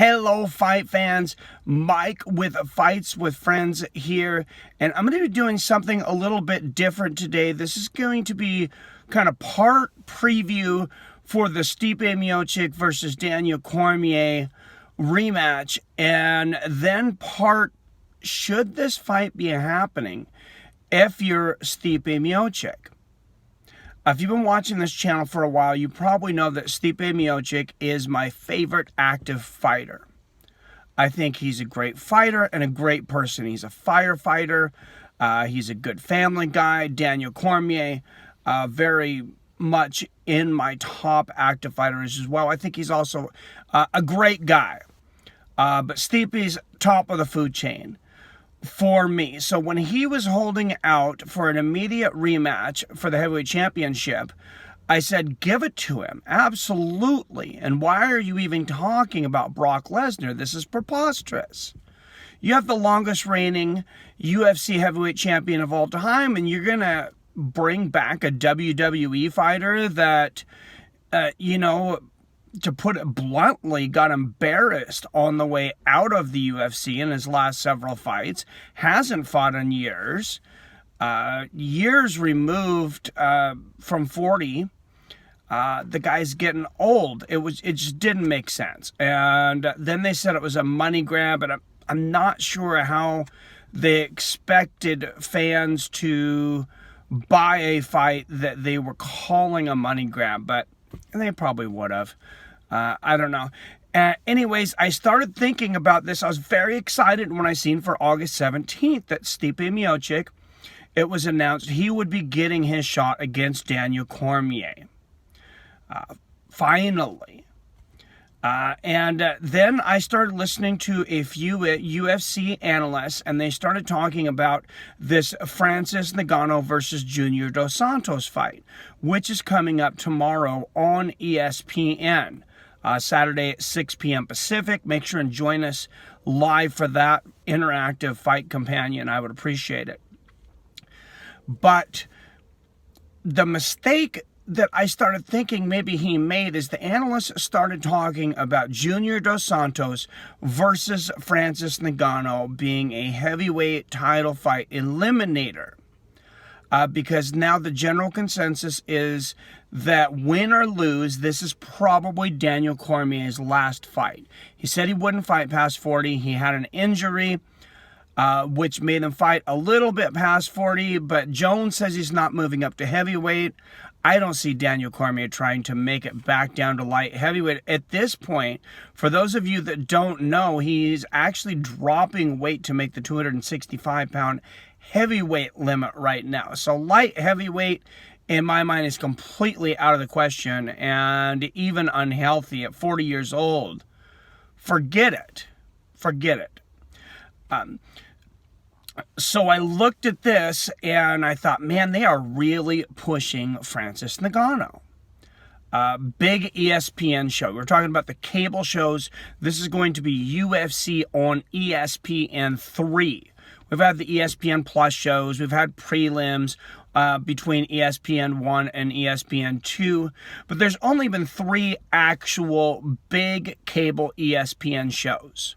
Hello, fight fans. Mike with Fights with Friends here, and I'm going to be doing something a little bit different today. This is going to be kind of part preview for the Stipe Miocic versus Daniel Cormier rematch, and then part should this fight be happening if you're Stipe Miocic. If you've been watching this channel for a while, you probably know that Stipe Miocic is my favorite active fighter. I think he's a great fighter and a great person. He's a firefighter. He's a good family guy. Daniel Cormier, very much in my top active fighters as well. I think he's also a great guy. But Stipe's top of the food chain for me. So when he was holding out for an immediate rematch for the heavyweight championship, I said, give it to him. Absolutely. And why are you even talking about Brock Lesnar? This is preposterous. You have the longest reigning UFC heavyweight champion of all time, and you're going to bring back a WWE fighter that, to put it bluntly, got embarrassed on the way out of the UFC in his last several fights, hasn't fought in years, years removed from 40. The guy's getting old. It just didn't make sense. And then they said it was a money grab, and I'm not sure how they expected fans to buy a fight that they were calling a money grab, but they probably would have. I don't know. Anyways, I started thinking about this. I was very excited when I seen for August 17th that Stipe Miocic, it was announced he would be getting his shot against Daniel Cormier. Finally. And then I started listening to a few UFC analysts, and they started talking about this Francis Ngannou versus Junior Dos Santos fight, which is coming up tomorrow on ESPN, Saturday at 6 p.m. Pacific. Make sure and join us live for that interactive fight companion. I would appreciate it. But the mistake that I started thinking maybe he made is the analysts started talking about Junior Dos Santos versus Francis Ngannou being a heavyweight title fight eliminator. Because now the general consensus is that win or lose, this is probably Daniel Cormier's last fight. He said he wouldn't fight past 40. He had an injury, which made him fight a little bit past 40, but Jones says he's not moving up to heavyweight. I don't see Daniel Cormier trying to make it back down to light heavyweight. At this point, for those of you that don't know, he's actually dropping weight to make the 265-pound heavyweight limit right now. So light heavyweight, in my mind, is completely out of the question and even unhealthy at 40 years old. Forget it. Forget it. So I looked at this and I thought, man, they are really pushing Francis Ngannou. Big ESPN show. We're talking about the cable shows. This is going to be UFC on ESPN3. We've had the ESPN Plus shows. We've had prelims between ESPN1 and ESPN2. But there's only been 3 actual big cable ESPN shows.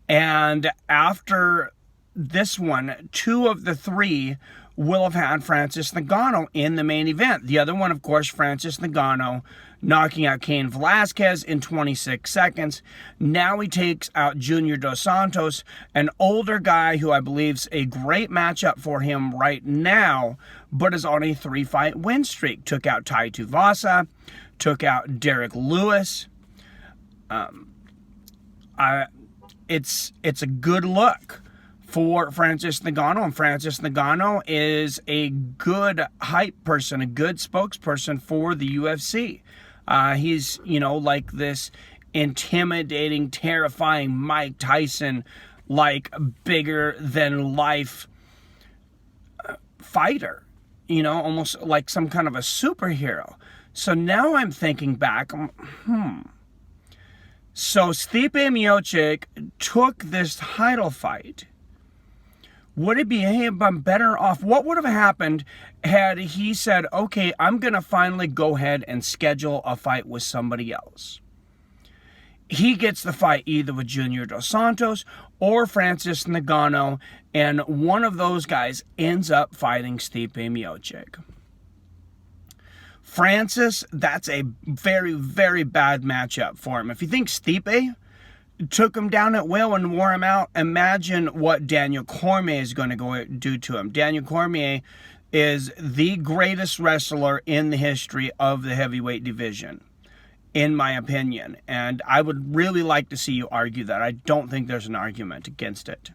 And after this one, 2 of the 3 will have had Francis Ngannou in the main event. The other one, of course, Francis Ngannou knocking out Cain Velasquez in 26 seconds. Now he takes out Junior Dos Santos, an older guy who I believe is a great matchup for him right now, but is on a 3-fight win streak. Took out Tai Tuivasa, took out Derek Lewis. It's a good look for Francis Ngannou, and Francis Ngannou is a good hype person, a good spokesperson for the UFC. He's, like this intimidating, terrifying Mike Tyson, like bigger than life fighter, almost like some kind of a superhero. So now I'm thinking back, So Stipe Miocic took this title fight. Would it be better off? What would have happened had he said, okay, I'm going to finally go ahead and schedule a fight with somebody else? he gets the fight either with Junior Dos Santos or Francis Ngannou, and one of those guys ends up fighting Stipe Miocic. Francis, that's a very, very bad matchup for him. If you think Stipe took him down at will and wore him out, imagine what Daniel Cormier is going to go do to him. Daniel Cormier is the greatest wrestler in the history of the heavyweight division, in my opinion. And I would really like to see you argue that. I don't think there's an argument against it.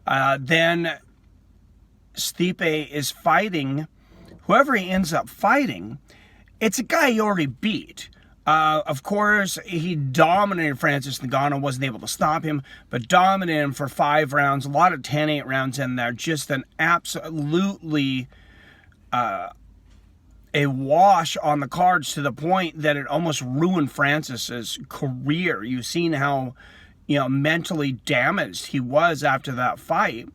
Then Stipe is fighting, whoever he ends up fighting, it's a guy he already beat. Of course, he dominated Francis Ngannou, wasn't able to stop him, but dominated him for 5 rounds, a lot of 10-8 rounds in there, just an absolutely a wash on the cards, to the point that it almost ruined Francis's career. You've seen how, mentally damaged he was after that fight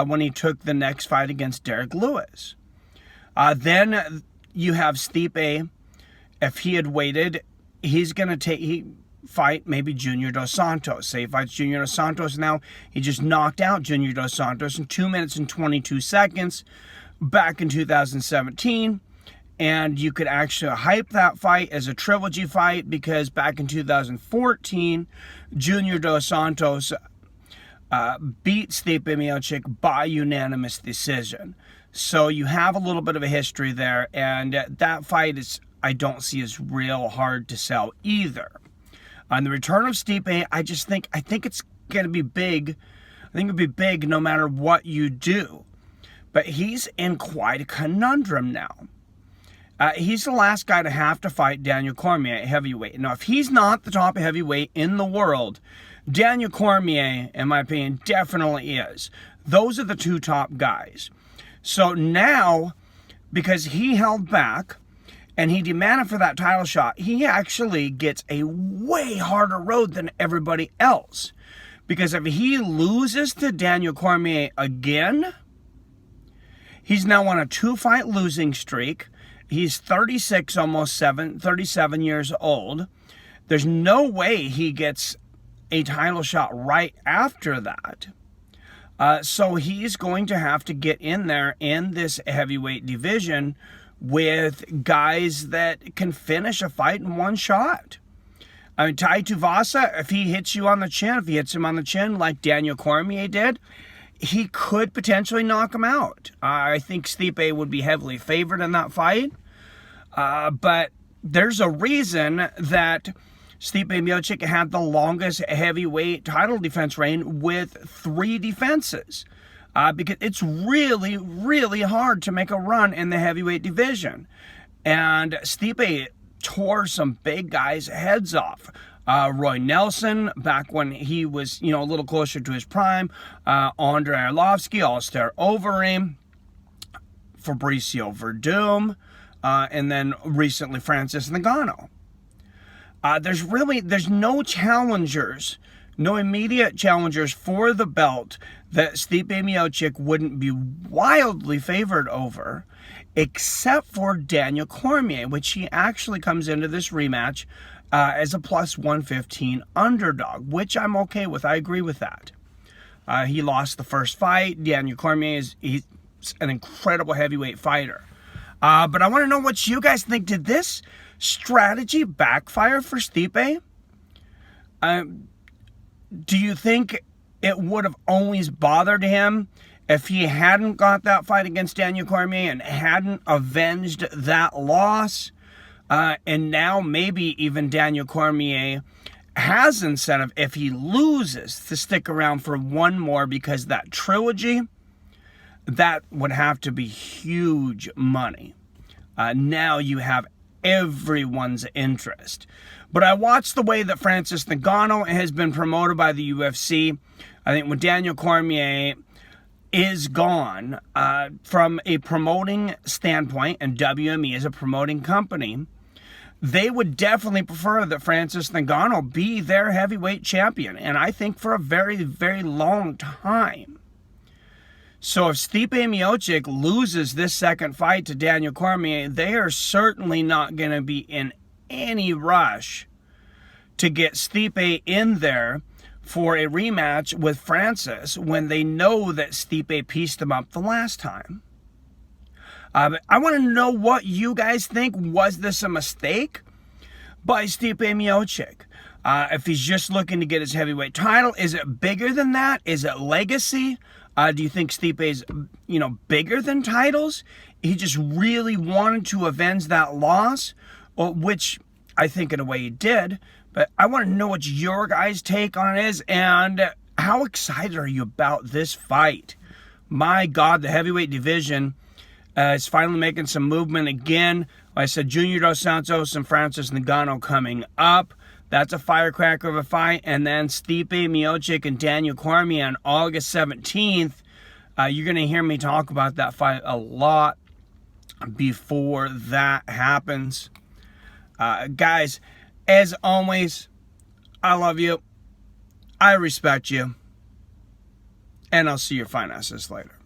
when he took the next fight against Derek Lewis. Then you have Stipe. If he had waited, he's going to fight maybe Junior Dos Santos. Say he fights Junior Dos Santos now. He just knocked out Junior Dos Santos in 2 minutes and 22 seconds back in 2017. And you could actually hype that fight as a trilogy fight, because back in 2014, Junior Dos Santos beat Stipe Miocic by unanimous decision. So you have a little bit of a history there, and that fight is, I don't see as real hard to sell either. On the return of Stipe, I think it's going to be big. I think it'll be big no matter what you do. But he's in quite a conundrum now. He's the last guy to have to fight Daniel Cormier at heavyweight. Now, if he's not the top heavyweight in the world, Daniel Cormier, in my opinion, definitely is. Those are the 2 top guys. So now, because he held back and he demanded for that title shot, he actually gets a way harder road than everybody else. Because if he loses to Daniel Cormier again, he's now on a 2-fight losing streak. He's 36, almost 37 years old. There's no way he gets a title shot right after that. So he's going to have to get in there in this heavyweight division with guys that can finish a fight in 1 shot. I mean, Tai Tuivasa, if he hits you on the chin, if he hits him on the chin like Daniel Cormier did, he could potentially knock him out. I think Stipe would be heavily favored in that fight. But there's a reason that Stipe Miocic had the longest heavyweight title defense reign with 3 defenses. Because it's really, really hard to make a run in the heavyweight division. And Stipe tore some big guys' heads off. Roy Nelson, back when he was, a little closer to his prime. Andrei Arlovsky, Alistair Overeem, Fabricio Verdum, and then recently Francis Ngannou. There's no challengers, no immediate challengers for the belt that Stipe Miocic wouldn't be wildly favored over, except for Daniel Cormier, which he actually comes into this rematch as a plus 115 underdog, which I'm okay with. I agree with that. He lost the first fight. Daniel Cormier he's an incredible heavyweight fighter. But I want to know what you guys think. Did this strategy backfire for Stipe? Do you think it would have always bothered him if he hadn't got that fight against Daniel Cormier and hadn't avenged that loss? And now maybe even Daniel Cormier has incentive, if he loses, to stick around for 1 more, because that trilogy, that would have to be huge money. Now you have everyone's interest. But I watched the way that Francis Ngannou has been promoted by the UFC. I think when Daniel Cormier is gone, from a promoting standpoint, and WME is a promoting company, they would definitely prefer that Francis Ngannou be their heavyweight champion, and I think for a very, very long time. So if Stipe Miocic loses this second fight to Daniel Cormier, they are certainly not going to be in any rush to get Stipe in there for a rematch with Francis when they know that Stipe pieced him up the last time. I want to know what you guys think. Was this a mistake by Stipe Miocic? If he's just looking to get his heavyweight title, is it bigger than that? Is it legacy? Do you think Stipe's, bigger than titles? He just really wanted to avenge that loss, which I think in a way he did. But I want to know what your guys' take on it is, and how excited are you about this fight? My God, the heavyweight division is finally making some movement again. Like I said, Junior Dos Santos and Francis Ngannou coming up. That's a firecracker of a fight. And then Stipe Miocic and Daniel Cormier on August 17th. You're going to hear me talk about that fight a lot before that happens. Guys, as always, I love you. I respect you. And I'll see your fine asses later.